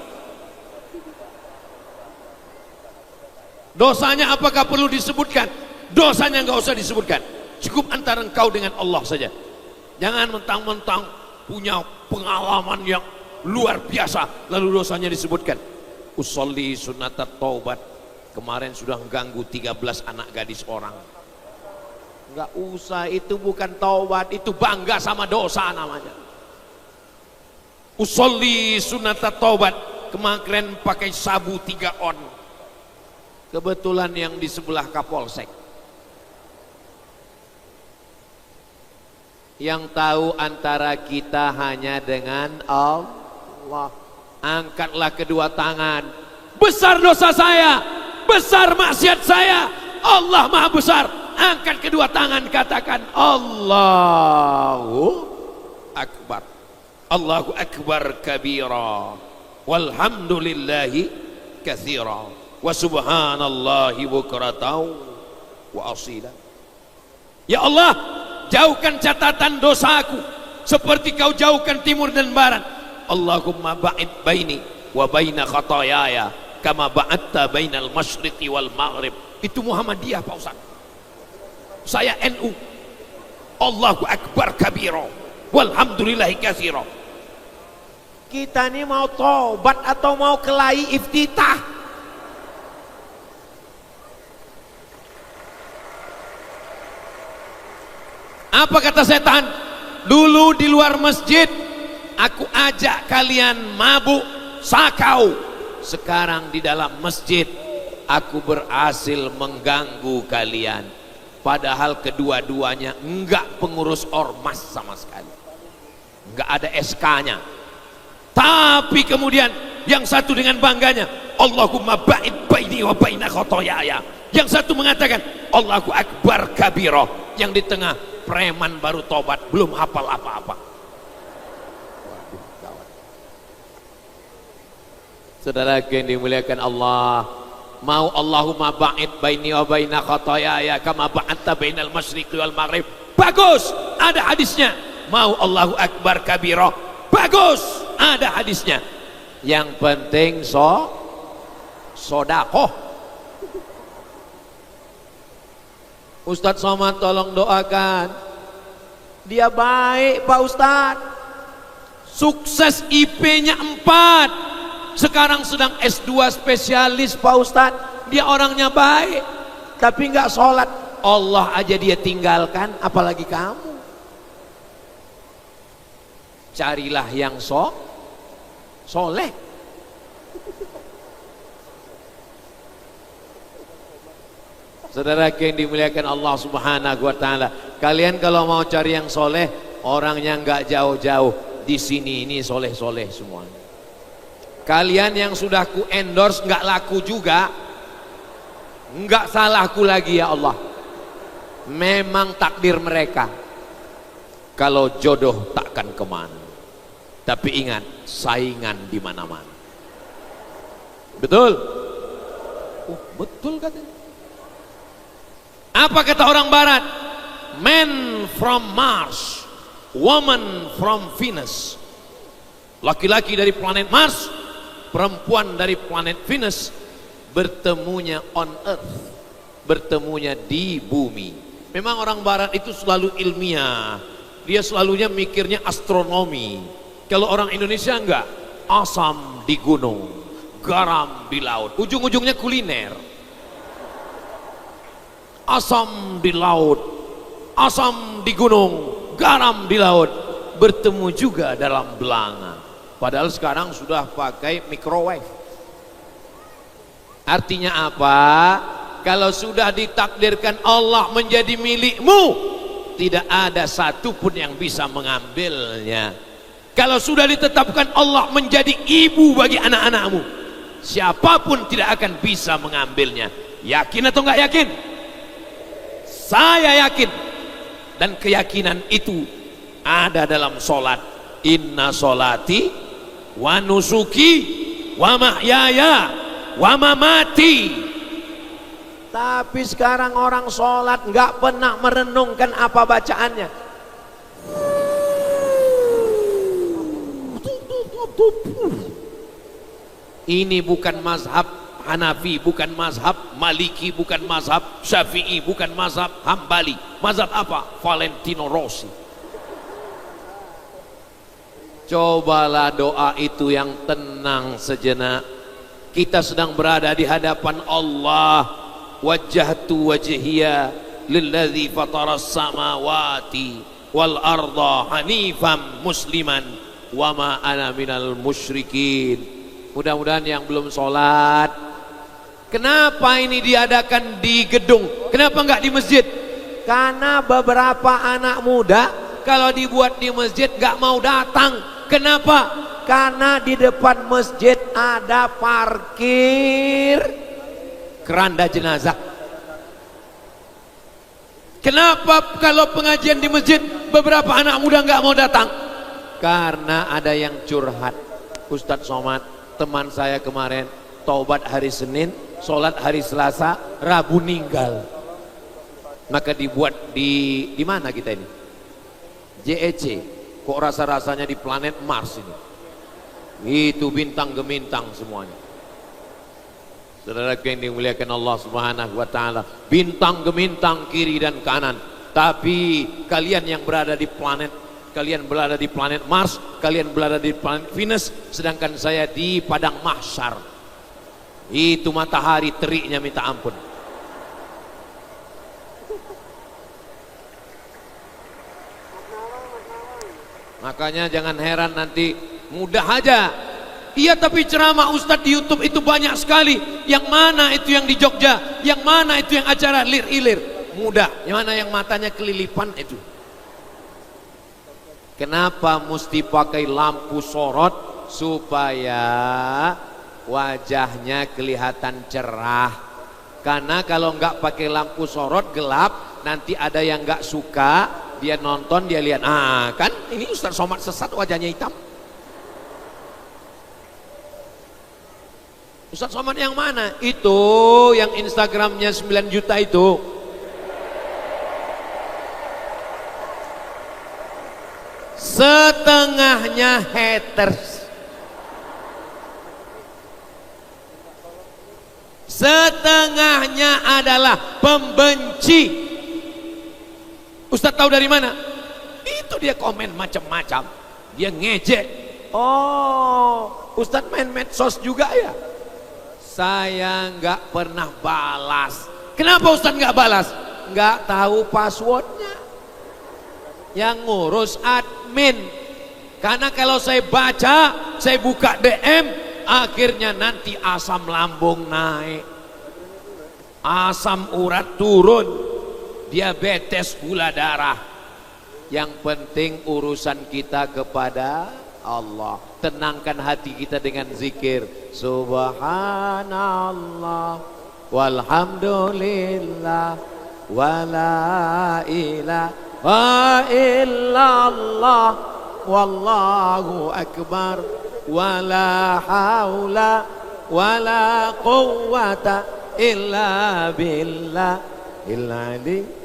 Dosanya apakah perlu disebutkan? Dosanya nggak usah disebutkan. Cukup antara engkau dengan Allah saja. Jangan mentang-mentang punya pengalaman yang luar biasa lalu dosanya disebutkan. Usolli sunat taubat. Kemarin sudah mengganggu 13 anak gadis orang. Nggak usah, itu bukan taubat, itu bangga sama dosa namanya. Usolli sunat taubat. Kemarin pakai sabu 3 on. Kebetulan yang di sebelah Kapolsek. Yang tahu antara kita hanya dengan Allah. Angkatlah kedua tangan. Besar dosa saya, besar maksiat saya, Allah Maha Besar. Angkat kedua tangan, katakan Allahu Akbar. Allahu Akbar kabira, walhamdulillahi katsira, wa subhanallahi bukratan wa asila. Ya Allah, jauhkan catatan dosaku seperti kau jauhkan timur dan barat. Allahumma ba'id baini wa baina khataayaya kama ba'adta bainal masyriqi wal maghrib. Itu Muhammadiyah Pak Ustaz. Saya NU. Allahu Akbar kabira, walhamdulillahi katsira. Kita ini mau tobat atau mau kelahi iftitah? Apa kata setan? Dulu di luar masjid aku ajak kalian mabuk, sakau. Sekarang di dalam masjid aku berhasil mengganggu kalian. Padahal kedua-duanya enggak pengurus ormas sama sekali, enggak ada SK-nya. Tapi kemudian yang satu dengan bangganya, Allahumma ba'id baini wa baina khotoyaya. Yang satu mengatakan Allahu Akbar kabira. Yang di tengah preman baru tobat, belum hafal apa-apa. Saudara yang dimuliakan Allah, mau Allahumma ba'id baini wa baina khotoyaya kama ba'adta bainal masyriqi wal maghrib, bagus, ada hadisnya. Mau Allahu Akbar kabira, bagus, ada hadisnya. Yang penting sodakoh. Ustadz Somad tolong doakan. Dia baik Pak Ustadz, sukses IP-nya 4, sekarang sedang S2 spesialis Pak Ustadz. Dia orangnya baik tapi nggak sholat. Allah aja dia tinggalkan, apalagi kamu. Carilah yang soleh. Saudara yang dimuliakan Allah Subhanahu wa taala, kalian kalau mau cari yang soleh, orangnya nggak jauh-jauh, di sini ini soleh-soleh semuanya. Kalian yang sudah ku endorse nggak laku juga, nggak salahku lagi ya Allah. Memang takdir mereka. Kalau jodoh takkan kemana. Tapi ingat, saingan di mana-mana. Betul? Oh, betul katanya. Apa kata orang barat? Man from Mars, woman from Venus. Laki-laki dari planet Mars, perempuan dari planet Venus, bertemunya on earth, bertemunya di bumi. Memang orang barat itu selalu ilmiah, dia selalunya mikirnya astronomi. Kalau orang Indonesia enggak, asam di gunung, garam di laut, ujung-ujungnya kuliner. Asam di laut, asam di gunung, garam di laut, bertemu juga dalam belanga. Padahal sekarang sudah pakai microwave. Artinya apa? Kalau sudah ditakdirkan Allah menjadi milikmu, tidak ada satupun yang bisa mengambilnya. Kalau sudah ditetapkan Allah menjadi ibu bagi anak-anakmu, siapapun tidak akan bisa mengambilnya. Yakin atau enggak yakin? Saya yakin, dan keyakinan itu ada dalam solat. Inna solati wa nusuki wa mahyaya wa mamati. Tapi sekarang orang solat nggak pernah merenungkan apa bacaannya. Ini bukan mazhab Hanafi, bukan mazhab Maliki, bukan mazhab Syafi'i, bukan mazhab Hambali. Mazhab apa? Valentino Rossi. Cobalah doa itu yang tenang sejenak. Kita sedang berada di hadapan Allah. Wajjahtu wajhiya lilladzi fataras samawati wal arda hanifan musliman wa ma ana minal musyrikin. Mudah-mudahan yang belum sholat Kenapa ini diadakan di gedung? Kenapa enggak di masjid? Karena beberapa anak muda kalau dibuat di masjid enggak mau datang. Kenapa? Karena di depan masjid ada parkir keranda jenazah. Kenapa kalau pengajian di masjid beberapa anak muda enggak mau datang? Karena ada yang curhat. Ustadz Somad, teman saya kemarin taubat hari Senin, sholat hari Selasa, Rabu meninggal. Maka dibuat di mana kita ini? JEC. Kok rasa-rasanya di planet Mars ini? Itu bintang gemintang semuanya. Saudara yang dimuliakan Allah Subhanahu wa taala, bintang gemintang kiri dan kanan. Tapi kalian yang berada di planet, kalian berada di planet Mars, kalian berada di planet Venus, sedangkan saya di padang mahsyar. Itu matahari teriknya minta ampun. Makanya jangan heran nanti mudah aja. Iya, tapi ceramah Ustadz di YouTube itu banyak sekali. Yang mana itu yang di Jogja? Yang mana itu yang acara lir-ilir? Mudah. Yang mana yang matanya kelilipan itu? Kenapa mesti pakai lampu sorot? Supaya wajahnya kelihatan cerah. Karena kalau nggak pakai lampu sorot gelap, nanti ada yang nggak suka, dia nonton, dia lihat, kan ini Ustadz Somad sesat wajahnya hitam. Ustadz Somad yang mana? Itu yang Instagramnya 9 juta itu. Setengahnya haters, setengahnya adalah pembenci. Ustadz tahu dari mana? Itu dia komen macam-macam, dia ngejek. Oh, Ustadz main medsos juga ya? Saya nggak pernah balas. Kenapa Ustadz nggak balas? Nggak tahu passwordnya. Yang ngurus admin. Karena kalau saya baca, saya buka DM, akhirnya nanti asam lambung naik, asam urat turun, diabetes, gula darah. Yang penting urusan kita kepada Allah. Tenangkan hati kita dengan zikir Subhanallah walhamdulillah wala ilaha illallah wallahu akbar wala haula wala quwwata illa billah illali.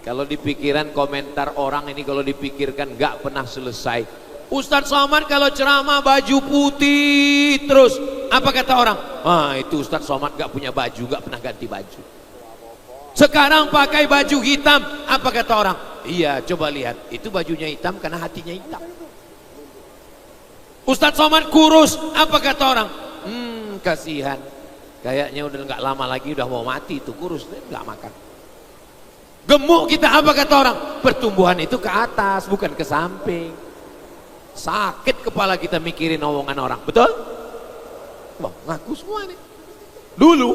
Kalau di pikiran komentar orang ini, kalau dipikirkan gak pernah selesai. Ustadz Somad kalau ceramah baju putih terus, apa kata orang? Itu Ustadz Somad gak punya baju, gak pernah ganti baju. Sekarang pakai baju hitam, apa kata orang? Iya, coba lihat, itu bajunya hitam karena hatinya hitam. Ustadz Somad kurus, apa kata orang? Kasihan, kayaknya udah gak lama lagi udah mau mati, itu kurus, gak makan. Gemuk kita, apa kata orang? Pertumbuhan itu ke atas, bukan ke samping. Sakit kepala kita mikirin omongan orang, betul? Wah, ngaku semua nih. Dulu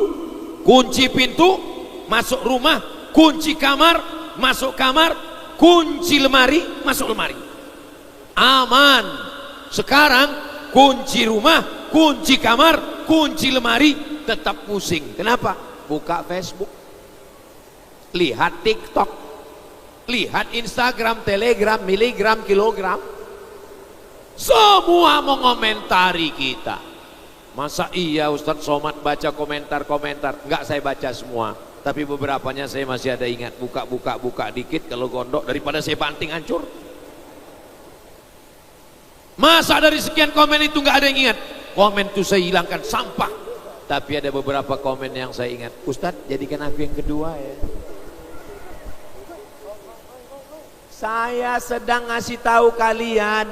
kunci pintu masuk rumah, kunci kamar masuk kamar, kunci lemari masuk lemari, aman. Sekarang kunci rumah, kunci kamar, kunci lemari, tetap pusing. Kenapa? Buka Facebook, lihat TikTok, lihat Instagram, Telegram, miligram, kilogram, semua mengomentari kita. Masa iya Ustadz Somad baca komentar-komentar? Enggak, saya baca semua, tapi beberapanya saya masih ada ingat. Buka dikit, kalau gondok daripada saya banting hancur. Masa dari sekian komen itu enggak ada yang ingat? Komen itu saya hilangkan, sampah. Tapi ada beberapa komen yang saya ingat. Ustadz, jadikan aku yang kedua ya. Saya sedang ngasih tahu kalian,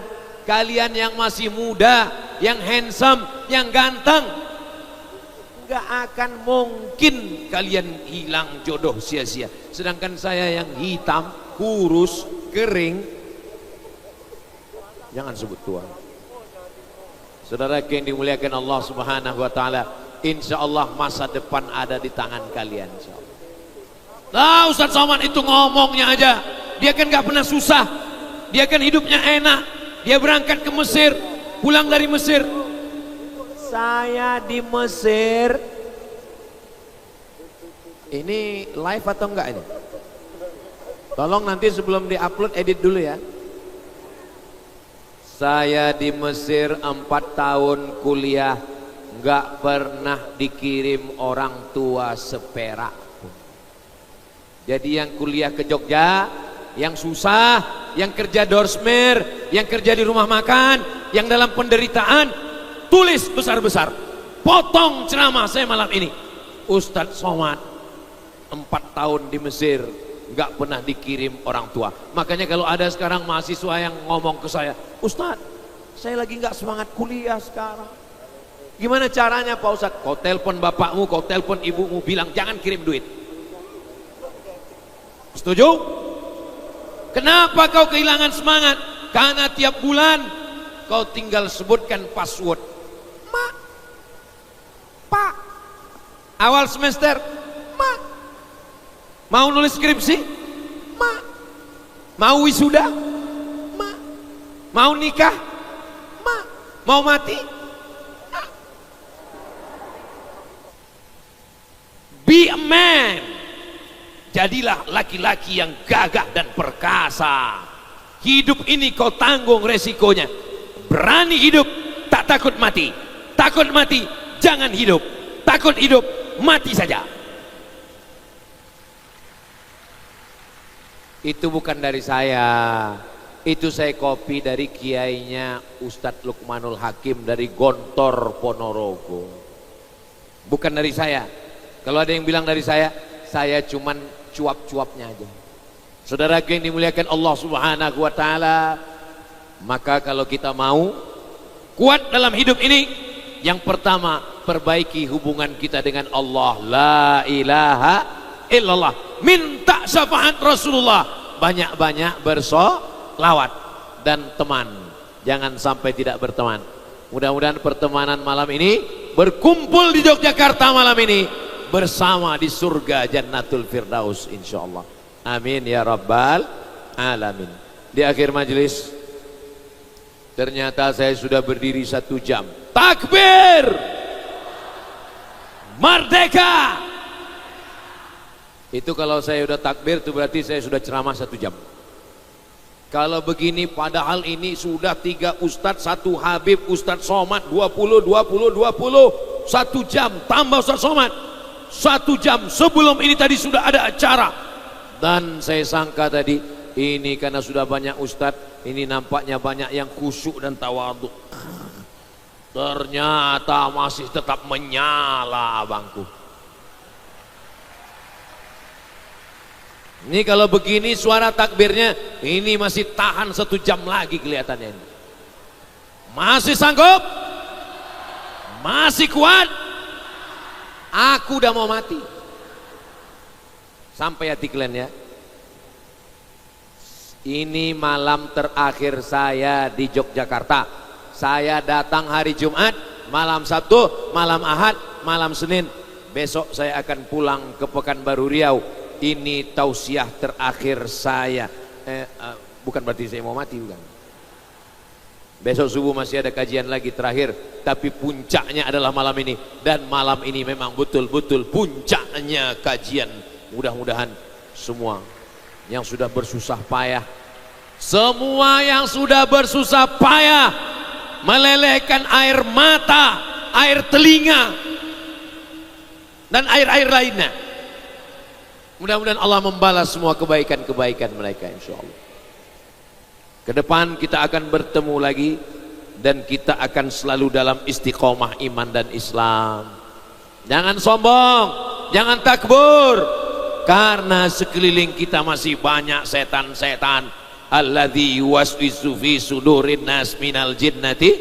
kalian yang masih muda, yang handsome, yang ganteng, gak akan mungkin kalian hilang jodoh sia-sia. Sedangkan saya yang hitam, kurus, kering, jangan sebut tua. Saudara yang dimuliakan Allah Subhanahu wa taala, insya Allah masa depan ada di tangan kalian, insya Allah. Nah, Ustaz Somad itu ngomongnya aja, dia kan gak pernah susah, dia kan hidupnya enak, dia berangkat ke Mesir, pulang dari Mesir. Saya di Mesir, ini live atau enggak ini? Tolong nanti sebelum diupload edit dulu ya. Saya di Mesir 4 tahun kuliah, nggak pernah dikirim orang tua seperak pun. Jadi yang kuliah ke Jogja, yang susah, yang kerja doorsman, yang kerja di rumah makan, yang dalam penderitaan, tulis besar-besar, potong ceramah saya malam ini. Ustadz Somad 4 tahun di Mesir, nggak pernah dikirim orang tua. Makanya kalau ada sekarang mahasiswa yang ngomong ke saya, Ustadz, saya lagi nggak semangat kuliah sekarang. Gimana caranya Pak Ustadz? Kau telepon bapakmu, kau telepon ibumu, bilang jangan kirim duit. Setuju? Kenapa kau kehilangan semangat? Karena tiap bulan kau tinggal sebutkan password. Mak, Pak, awal semester, Mak, mau nulis skripsi, Mak, mau wisuda, Mak, mau nikah, Mak, mau mati, Mak. Be a man. Jadilah laki-laki yang gagah dan perkasa. Hidup ini kau tanggung resikonya. Berani hidup, tak takut mati. Takut mati, jangan hidup. Takut hidup, mati saja. Itu bukan dari saya, itu saya copy dari kiainya Ustadz Lukmanul Hakim dari Gontor Ponorogo. Bukan dari saya. Kalau ada yang bilang dari saya cuman cuap-cuapnya aja. Saudara yang dimuliakan Allah Subhanahu wa taala, maka kalau kita mau kuat dalam hidup ini, yang pertama perbaiki hubungan kita dengan Allah. La ilaha illallah. Minta syafaat Rasulullah, banyak-banyak bersolawat dan teman. Jangan sampai tidak berteman. Mudah-mudahan pertemanan malam ini berkumpul di Yogyakarta malam ini bersama di surga Jannatul Firdaus insyaallah. Amin ya rabbal alamin. Di akhir majelis ternyata saya sudah berdiri 1 jam. Takbir! Merdeka! Itu kalau saya udah takbir itu berarti saya sudah ceramah 1 jam. Kalau begini padahal ini sudah 3 ustadz, 1 Habib, Ustadz Somad 20 1 jam tambah Ustadz Somad 1 jam. Sebelum ini tadi sudah ada acara. Dan saya sangka tadi ini karena sudah banyak ustadz, ini nampaknya banyak yang khusyuk dan tawadhu. Ternyata masih tetap menyala abangku. Ini kalau begini suara takbirnya ini masih tahan 1 jam lagi kelihatannya ini. Masih sanggup? Masih kuat? Aku udah mau mati. Sampai hati kalian ya. Ini malam terakhir saya di Yogyakarta. Saya datang hari Jumat, malam Sabtu, malam Ahad, malam Senin. Besok saya akan pulang ke Pekanbaru Riau. Ini tausiah terakhir saya. Bukan berarti saya mau mati, bukan. Besok subuh masih ada kajian lagi terakhir, tapi puncaknya adalah malam ini. Dan malam ini memang betul-betul puncaknya kajian. Mudah-mudahan semua yang sudah bersusah payah, semua yang sudah bersusah payah melelehkan air mata, air telinga dan air-air lainnya, mudah-mudahan Allah membalas semua kebaikan-kebaikan mereka insyaallah. Ke depan kita akan bertemu lagi dan kita akan selalu dalam istiqomah iman dan Islam. Jangan sombong, jangan takbur, karena sekeliling kita masih banyak setan-setan. Alladzi yuwaswisu fi sudurin nas minal jinnati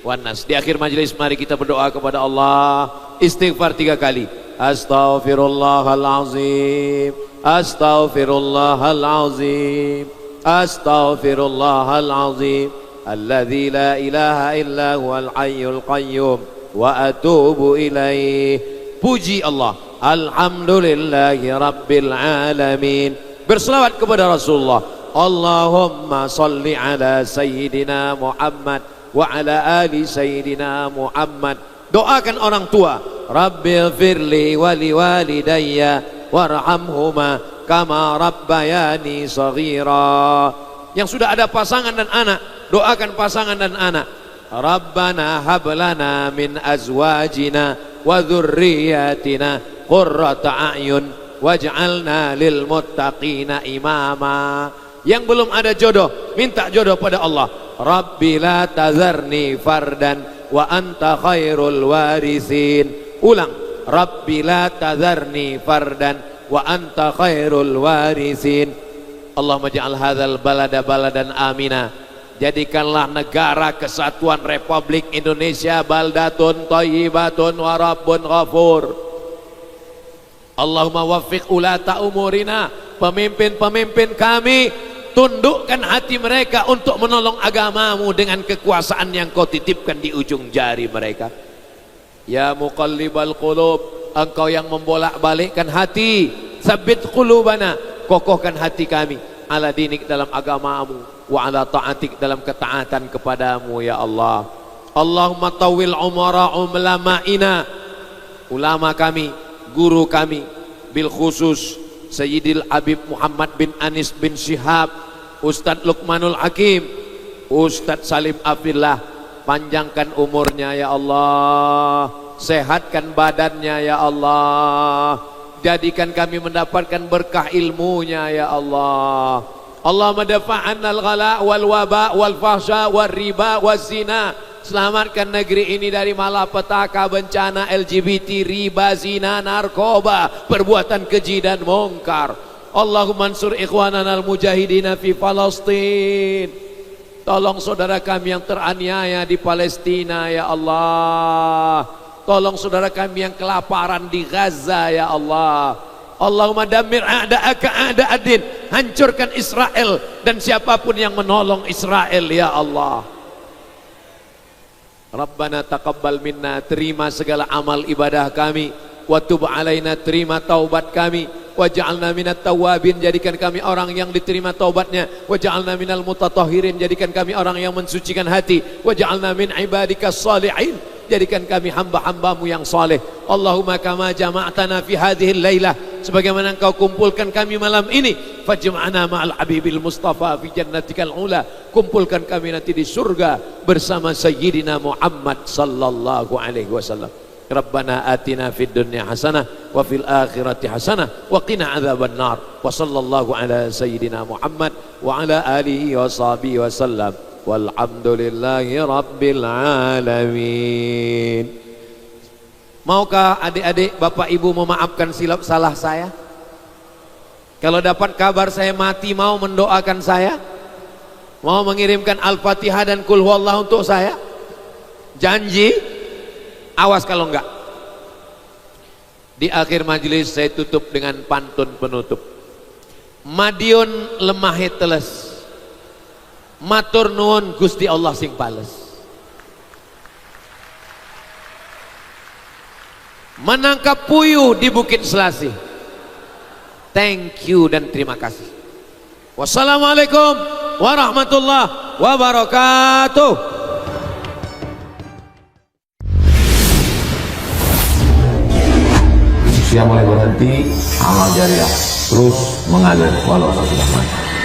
wan nas. Di akhir majelis mari kita berdoa kepada Allah, istighfar 3 kali. Astaghfirullahalazim, astaghfirullahalazim, astaghfirullahalazim, alladzi la ilaha illa huwal hayyul qayyum, wa atubu ilaih. Puji Allah, alhamdulillahi rabbil alamin. Berselawat kepada Rasulullah. Allahumma salli ala sayyidina Muhammad wa ala ali sayyidina Muhammad. Doakan orang tua, Rabbil firli wali walidayya warhamhuma kama rabbayani saghira. Yang sudah ada pasangan dan anak, doakan pasangan dan anak. Rabbana hablana min azwajina wa dzurriyyatina qurrata a'yun waj'alna lil muttaqina imama. Yang belum ada jodoh, minta jodoh pada Allah. Rabbi la tazarni fardan wa anta khairul warisin. Ulang, Rabbi la tazarni fardan wa anta khairul warisin. Allahumma ja'al hadzal balada baladan amina. Jadikanlah negara kesatuan Republik Indonesia baldatun thayyibatun wa rabbun ghafur. Allahumma waffiq ulata umurina, pemimpin-pemimpin kami, tundukkan hati mereka untuk menolong agamamu dengan kekuasaan yang kau titipkan di ujung jari mereka. Ya muqallibal qulub, engkau yang membolak-balikkan hati, tsabbit qulubana, kokohkan hati kami ala dinik dalam agamamu, wa ala ta'atik dalam ketaatan kepadamu ya Allah. Allahumma tawil umara ulama'ina, ulama kami, guru kami, bil khusus Sayyidil Habib Muhammad bin Anis bin Syihab, Ustadz Luqmanul Hakim, Ustadz Salim Afillah, panjangkan umurnya ya Allah, sehatkan badannya ya Allah, jadikan kami mendapatkan berkah ilmunya ya Allah. Allahumma dafa'anna al-ghala wal waba wal fahsya wal riba wal zina. Selamatkan negeri ini dari malapetaka, bencana LGBT, riba, zina, narkoba, perbuatan keji dan mungkar. Allahumma ansur ikhwanana al-mujahidina fi Palestin. Tolong saudara kami yang teraniaya di Palestina ya Allah. Tolong saudara kami yang kelaparan di Gaza ya Allah. Allahumma damir a'da'aka a'da'adin, hancurkan Israel dan siapapun yang menolong Israel ya Allah. Rabbana taqabbal minna, terima segala amal ibadah kami, wa tub alaina, terima taubat kami, waj'alna minat tawabin, jadikan kami orang yang diterima taubatnya, waj'alna minal mutatahhirin, jadikan kami orang yang mensucikan hati, waj'alna min ibadikas salihin, jadikan kami hamba-hambamu yang saleh. Allahumma kama jama'tana fi hadhil lailah, sebagaimana engkau kumpulkan kami malam ini, fajma'na ma'al habibil mustafa fi jannatikal ula, kumpulkan kami nanti di surga bersama sayyidina Muhammad sallallahu alaihi wasallam. Rabbana atina fid dunya hasanah wa fil akhirati hasanah wa qina adzaban nar. Wa sallallahu ala sayyidina Muhammad wa ala alihi wa sahbihi wasallam. Walhamdulillahi rabbil alamin. Maukah adik-adik, bapak ibu memaafkan silap salah saya? Kalau dapat kabar saya mati, mau mendoakan saya? Mau mengirimkan Al-Fatihah dan Qul Huwallahu untuk saya? Janji? Awas kalau enggak. Di akhir majelis saya tutup dengan pantun penutup. Madiun lemahe teles, matur nuwun Gusti Allah sing pales. Menangkap puyuh di Bukit Selasih. Thank you dan terima kasih. Wassalamualaikum warahmatullahi wabarakatuh. Usia mulai berhenti, amal jariah terus mengalir walau sudah mati.